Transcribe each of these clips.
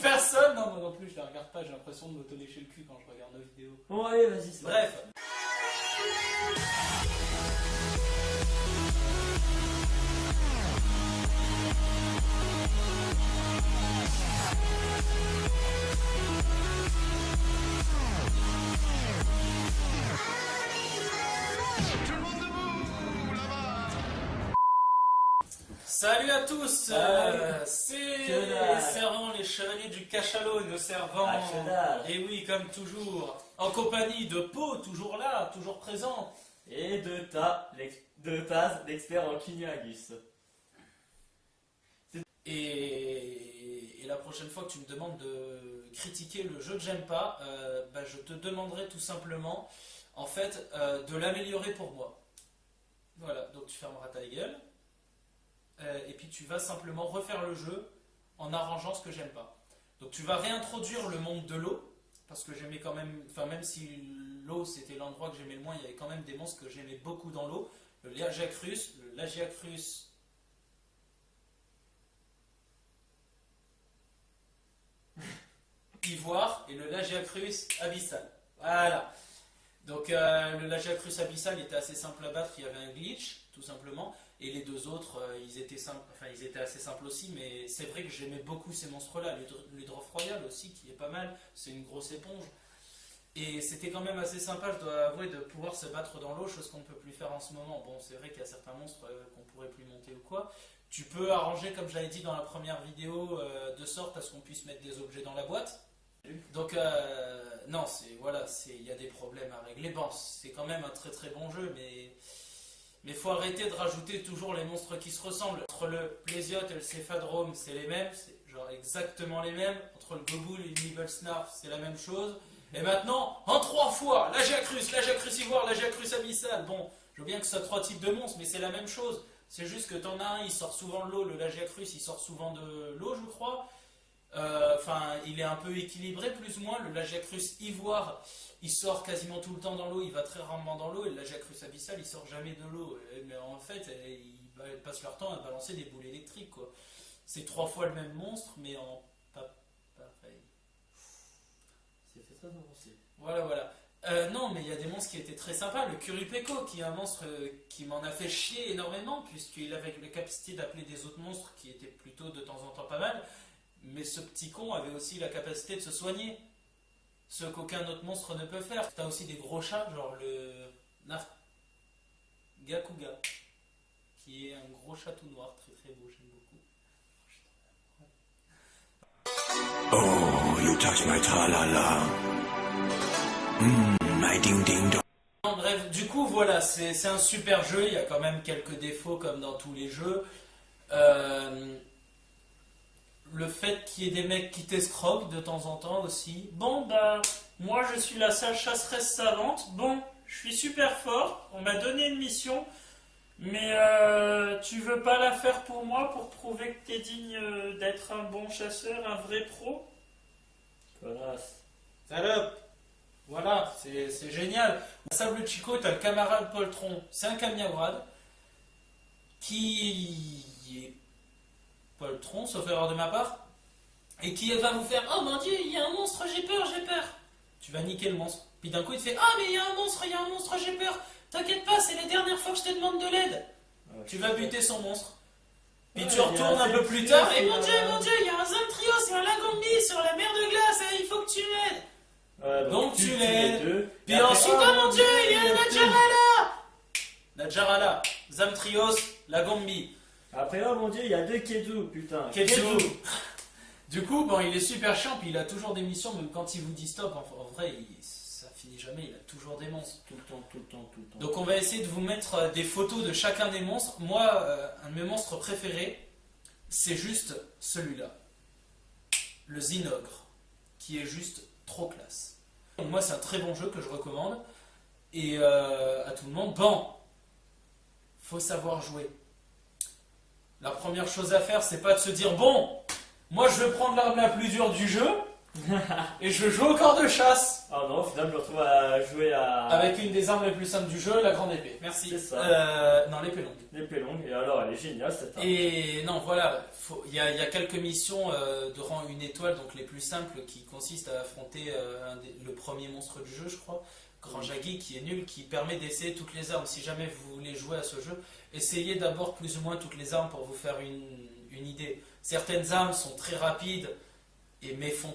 personne. Non, moi non plus, je la regarde pas. J'ai l'impression de me tenir chez le cul quand je regarde nos vidéos. Bon, allez, vas-y, c'est Bref. Salut à tous, c'est les servants, les chevaliers du cachalot, nos servants. Et oui, comme toujours, en compagnie de Pau, toujours là, toujours présent. Et de Taz, l'expert en Cunnilingus. Et la prochaine fois que tu me demandes de critiquer le jeu que j'aime pas, je te demanderai tout simplement, en fait, de l'améliorer pour moi. Voilà, donc tu fermeras ta gueule. Et puis tu vas simplement refaire le jeu en arrangeant ce que j'aime pas. Donc tu vas réintroduire le monde de l'eau, parce que j'aimais quand même, enfin même si l'eau c'était l'endroit que j'aimais le moins, il y avait quand même des monstres que j'aimais beaucoup dans l'eau. Le Lagiacrus ivoire et le Lagiacrus abyssal. Voilà. Donc le Lagiacrus abyssal était assez simple à battre, il y avait un glitch, tout simplement. Et les deux autres, ils étaient assez simples aussi, mais c'est vrai que j'aimais beaucoup ces monstres-là. L'Hydrof Royal aussi, qui est pas mal, c'est une grosse éponge. Et c'était quand même assez sympa, je dois avouer, de pouvoir se battre dans l'eau, chose qu'on ne peut plus faire en ce moment. Bon, c'est vrai qu'il y a certains monstres qu'on ne pourrait plus monter ou quoi. Tu peux arranger, comme je l'avais dit dans la première vidéo, de sorte à ce qu'on puisse mettre des objets dans la boîte. Donc, non, il y a des problèmes à régler. Bon, c'est quand même un très très bon jeu, mais faut arrêter de rajouter toujours les monstres qui se ressemblent. Entre le Plésiote et le Céphadrome, c'est les mêmes, c'est genre exactement les mêmes. Entre le Goboul et le Nibblesnarf, c'est la même chose. Et maintenant, en 3 fois, Lagiacrus ivoire, Lagiacrus abyssal. Bon, je veux bien que ce soit 3 types de monstres, mais c'est la même chose. C'est juste que t'en as un, il sort souvent de l'eau, le Lagiacrus, il sort souvent de l'eau, je crois. Il est un peu équilibré, plus ou moins. Le Lagiacrus ivoire, il sort quasiment tout le temps dans l'eau, il va très rarement dans l'eau, et le Lagiacrus abyssal, il sort jamais de l'eau. Mais en fait, ils passent leur temps à balancer des boules électriques, quoi. C'est 3 fois le même monstre, mais en pareil. C'est fait très avancé. Voilà. Non, mais il y a des monstres qui étaient très sympas. Le Curupeko, qui est un monstre qui m'en a fait chier énormément, puisqu'il avait la capacité d'appeler des autres monstres qui étaient plutôt de temps en temps pas mal. Mais ce petit con avait aussi la capacité de se soigner. Ce qu'aucun autre monstre ne peut faire. T'as aussi des gros chats, genre le Nargacuga, qui est un gros chat tout noir, très très beau, j'aime beaucoup. Oh, you touch my tra-la-la. My ding-ding-dong. Bref, du coup, voilà, c'est un super jeu. Il y a quand même quelques défauts comme dans tous les jeux. Le fait qu'il y ait des mecs qui t'escroquent de temps en temps aussi. Bon, moi je suis la seule chasseresse savante. Bon, je suis super fort. On m'a donné une mission. Mais tu veux pas la faire pour moi pour prouver que t'es digne d'être un bon chasseur, un vrai pro? Connasse. Salope! Voilà, c'est génial. À Sable Chico, t'as le camarade Poltron. C'est un Kamiawad qui est Poltron, sauf erreur de ma part, et qui va vous faire « Oh mon Dieu, il y a un monstre, j'ai peur !» Tu vas niquer le monstre. Puis d'un coup, il te fait « Ah, mais il y a un monstre, j'ai peur ! T'inquiète pas, c'est la dernière fois que je te demande de l'aide !» Tu vas buter son monstre. Puis tu retournes un peu plus tard, et mon Dieu, il y a un Zamtrios et un Lagombi sur la mer de glace, il faut que tu m'aides. Donc tu l'aides. Puis ensuite, oh mon Dieu, il y a un Najarala, Zamtrios, Lagombi. Après, oh mon Dieu, il y a 2 Kezu, putain. Kezu. Du coup, bon, il est super chiant, puis il a toujours des missions, même quand il vous dit stop, en vrai, ça finit jamais, il a toujours des monstres. Tout le temps. Donc on va essayer de vous mettre des photos de chacun des monstres. Moi, un de mes monstres préférés, c'est juste celui-là. Le Zinogre, qui est juste trop classe. Donc moi, c'est un très bon jeu que je recommande, et à tout le monde. Bon, faut savoir jouer. La première chose à faire, c'est pas de se dire « Bon, moi je vais prendre l'arme la plus dure du jeu, Et je joue au corps de chasse. Ah non, au final, je me retrouve à jouer à. Avec une des armes les plus simples du jeu, la grande épée. Merci. C'est ça. Non, l'épée longue. L'épée longue, et alors elle est géniale cette arme. Et non, voilà, il y a quelques missions de rang 1 étoile, donc les plus simples, qui consistent à affronter le premier monstre du jeu, je crois, Grand Jaggi, qui est nul, qui permet d'essayer toutes les armes. Si jamais vous voulez jouer à ce jeu, essayez d'abord plus ou moins toutes les armes pour vous faire une idée. Certaines armes sont très rapides, mais font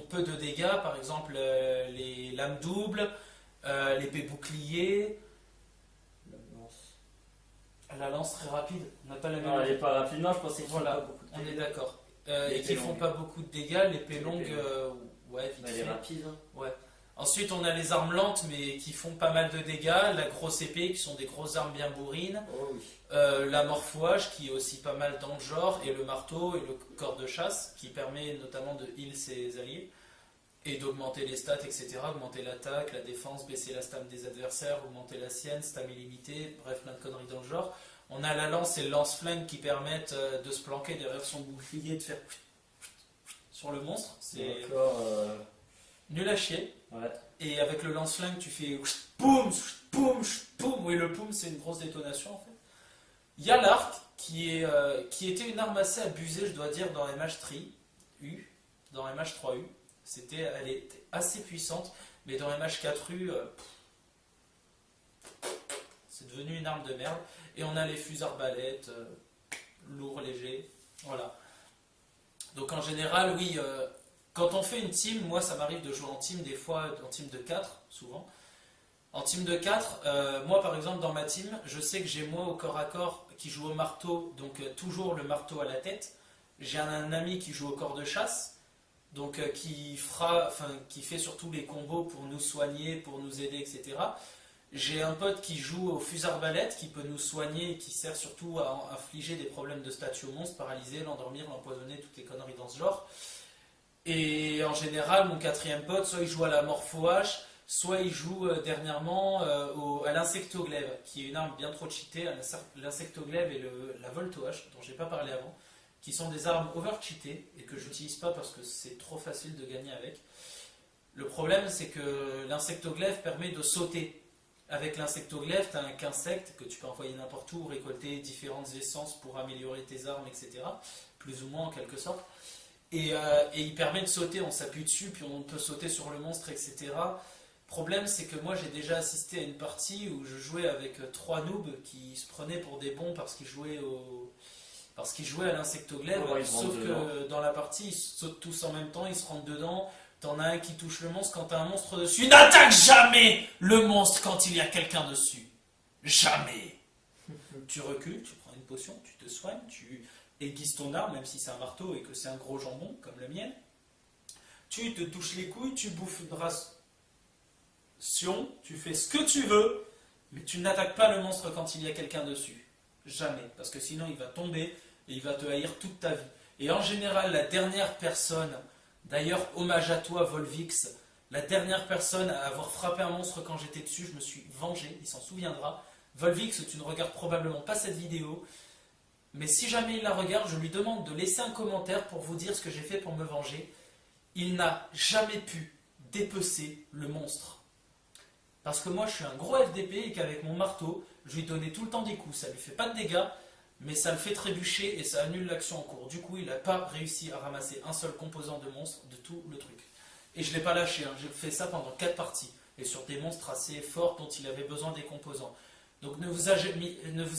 peu de dégâts, par exemple les lames doubles, l'épée bouclier. La lance très rapide, on n'a pas la même. Non, elle est pas rapide, non, je pensais que Voilà, pas beaucoup de on est dégâts. d'accord. L'épée Et qui font longue. pas beaucoup de dégâts, l'épée longue, L'épée ouais, vite Elle est fait. rapide. Hein. Ouais. Ensuite, on a les armes lentes, mais qui font pas mal de dégâts. La grosse épée, qui sont des grosses armes bien bourrines. Oh oui. La morfouage, qui est aussi pas mal dans le genre. Et le marteau et le corps de chasse, qui permet notamment de heal ses alliés. Et d'augmenter les stats, etc. Augmenter l'attaque, la défense, baisser la stam des adversaires, augmenter la sienne, stam illimitée, bref, plein de conneries dans le genre. On a la lance et le lance-flingue qui permettent de se planquer derrière son bouclier, de faire sur le monstre. C'est D'accord. nul à chier. Ouais. Et avec le lance-flingue, tu fais boum, boum, boum. Oui, le boum, c'est une grosse détonation en fait. Il y a l'arc qui était une arme assez abusée, je dois dire, dans MH3U. Dans MH3U. Elle était assez puissante, mais dans MH4U, c'est devenu une arme de merde. Et on a les fusils arbalètes, lourds, légers, voilà. Donc en général, oui, quand on fait une team, moi ça m'arrive de jouer en team, des fois en team de 4, souvent. En team de 4, moi par exemple dans ma team, je sais que j'ai moi au corps à corps qui joue au marteau, donc toujours le marteau à la tête. J'ai un ami qui joue au corps de chasse, donc qui fait surtout les combos pour nous soigner, pour nous aider, etc. J'ai un pote qui joue au fusil arbalète, qui peut nous soigner et qui sert surtout à infliger des problèmes de statut au monstre, paralyser, l'endormir, l'empoisonner, toutes les conneries dans ce genre. Et en général, mon quatrième pote, soit il joue à la morpho-hache, soit il joue dernièrement à l'insectoglaive, qui est une arme bien trop cheatée. L'insectoglaive et la volto-hache, dont j'ai pas parlé avant, qui sont des armes over-cheatées et que j'utilise pas parce que c'est trop facile de gagner avec. Le problème, c'est que l'insectoglaive permet de sauter. Avec l'insectoglaive, tu as un qu'insecte que tu peux envoyer n'importe où, récolter différentes essences pour améliorer tes armes, etc. Plus ou moins en quelque sorte. Et il permet de sauter, on s'appuie dessus, puis on peut sauter sur le monstre, etc. Problème, c'est que moi j'ai déjà assisté à une partie où je jouais avec 3 noobs qui se prenaient pour des bons parce qu'ils jouaient à l'insectoglaive, Ouais, sauf que dans la partie, ils sautent tous en même temps, ils se rentrent dedans. T'en as un qui touche le monstre quand t'as un monstre dessus. N'attaque jamais le monstre quand il y a quelqu'un dessus. Jamais. Tu recules, tu prends une potion, tu te soignes, tu aiguises ton arme, même si c'est un marteau et que c'est un gros jambon comme le mien. Tu te touches les couilles, tu bouffes une ration, tu fais ce que tu veux, mais tu n'attaques pas le monstre quand il y a quelqu'un dessus. Jamais. Parce que sinon il va tomber et il va te haïr toute ta vie. Et en général, la dernière personne... D'ailleurs, hommage à toi, Volvix. La dernière personne à avoir frappé un monstre quand j'étais dessus, je me suis vengé, il s'en souviendra. Volvix, tu ne regardes probablement pas cette vidéo, mais si jamais il la regarde, je lui demande de laisser un commentaire pour vous dire ce que j'ai fait pour me venger. Il n'a jamais pu dépecer le monstre. Parce que moi, je suis un gros FDP et qu'avec mon marteau, je lui donnais tout le temps des coups. Ça lui fait pas de dégâts, mais ça le fait trébucher et ça annule l'action en cours. Du coup, il n'a pas réussi à ramasser un seul composant de monstre de tout le truc. Et je ne l'ai pas lâché, hein. J'ai fait ça pendant 4 parties. Et sur des monstres assez forts dont il avait besoin des composants. Donc ne vous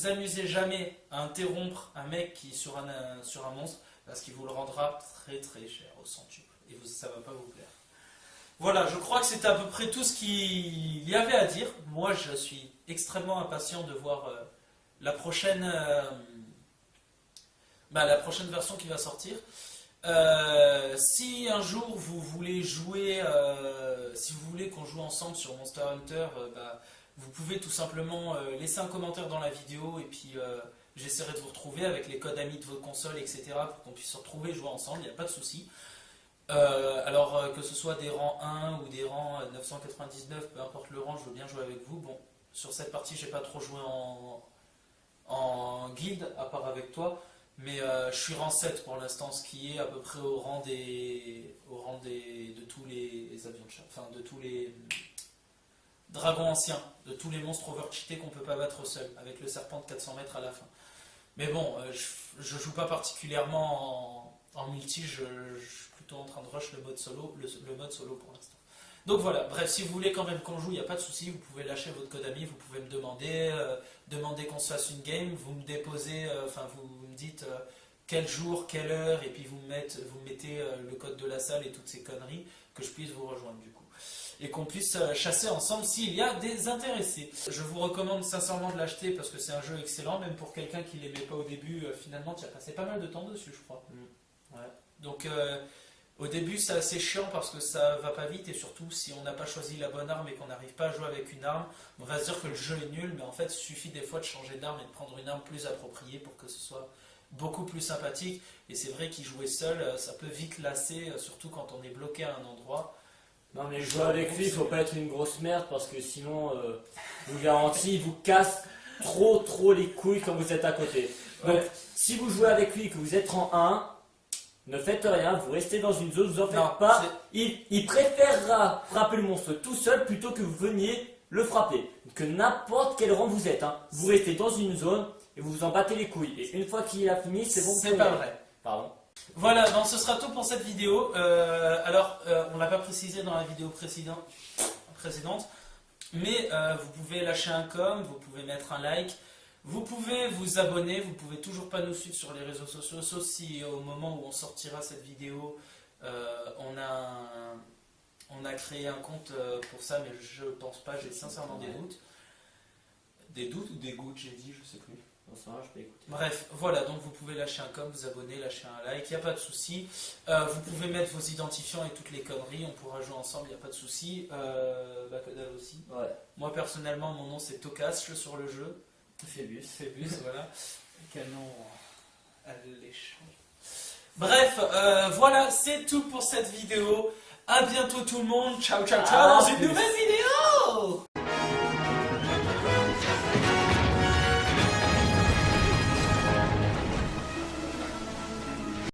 amusez jamais à interrompre un mec qui est sur un monstre, parce qu'il vous le rendra très très cher au centuple. Et ça ne va pas vous plaire. Voilà, je crois que c'était à peu près tout ce qu'il y avait à dire. Moi, je suis extrêmement impatient de voir... la prochaine version qui va sortir. Si un jour vous voulez jouer, si vous voulez qu'on joue ensemble sur Monster Hunter, vous pouvez tout simplement laisser un commentaire dans la vidéo et puis j'essaierai de vous retrouver avec les codes amis de vos consoles, etc. pour qu'on puisse se retrouver et jouer ensemble, il n'y a pas de souci. Alors que ce soit des rangs 1 ou des rangs 999, peu importe le rang, je veux bien jouer avec vous. Bon, sur cette partie, j'ai pas trop joué en guilde, à part avec toi. Mais je suis rang 7 pour l'instant, ce qui est à peu près au rang de tous les avions de chasse, enfin de tous les dragons anciens, de tous les monstres overcheatés qu'on peut pas battre seul, avec le serpent de 400 mètres à la fin. Mais bon, je joue pas particulièrement en multi, je suis plutôt en train de rush le mode solo, le mode solo pour l'instant. Donc voilà, bref, si vous voulez quand même qu'on joue, il n'y a pas de souci, vous pouvez lâcher votre code ami, vous pouvez me demander qu'on se fasse une game, vous me déposez, vous me dites quel jour, quelle heure, et puis vous me mettez le code de la salle et toutes ces conneries, que je puisse vous rejoindre du coup. Et qu'on puisse chasser ensemble s'il y a des intéressés. Je vous recommande sincèrement de l'acheter parce que c'est un jeu excellent, même pour quelqu'un qui ne l'aimait pas au début, finalement tu as passé pas mal de temps dessus je crois. Ouais. Donc au début c'est assez chiant parce que ça va pas vite et surtout si on n'a pas choisi la bonne arme et qu'on n'arrive pas à jouer avec une arme, on va se dire que le jeu est nul, mais en fait il suffit des fois de changer d'arme et de prendre une arme plus appropriée pour que ce soit beaucoup plus sympathique. Et c'est vrai qu'y jouer seul, ça peut vite lasser, surtout quand on est bloqué à un endroit. Non mais jouer avec lui, il faut pas être une grosse merde parce que sinon, je vous garantis, il vous casse trop les couilles quand vous êtes à côté. Donc si vous jouez avec lui et que vous êtes en 1, ne faites rien, vous restez dans une zone, vous en faites pas. Il préférera frapper le monstre tout seul plutôt que vous veniez le frapper. Que n'importe quel rang vous êtes, hein. Vous restez dans une zone et vous vous en battez les couilles. Et une fois qu'il a fini, c'est bon. C'est pas vrai. Pardon. Voilà, donc ce sera tout pour cette vidéo. On l'a pas précisé dans la vidéo précédente, mais vous pouvez lâcher un com, vous pouvez mettre un like, vous pouvez vous abonner, vous pouvez toujours pas nous suivre sur les réseaux sociaux, sauf si au moment où on sortira cette vidéo, on a créé un compte pour ça, mais je pense pas, j'ai sincèrement des doutes. Des doutes ou des gouttes, j'ai dit, je sais plus. Je peux écouter. Bref, voilà, donc vous pouvez lâcher un com, vous abonner, lâcher un like, il n'y a pas de souci. Vous pouvez mettre vos identifiants et toutes les conneries, on pourra jouer ensemble, il n'y a pas de souci. Bacodal aussi. Ouais. Moi personnellement, mon nom c'est Tokasche sur le jeu. Phébus, voilà. Quel nom alléchant. Bref, voilà, c'est tout pour cette vidéo. À bientôt tout le monde. Ciao, ciao, ciao dans une nouvelle vidéo.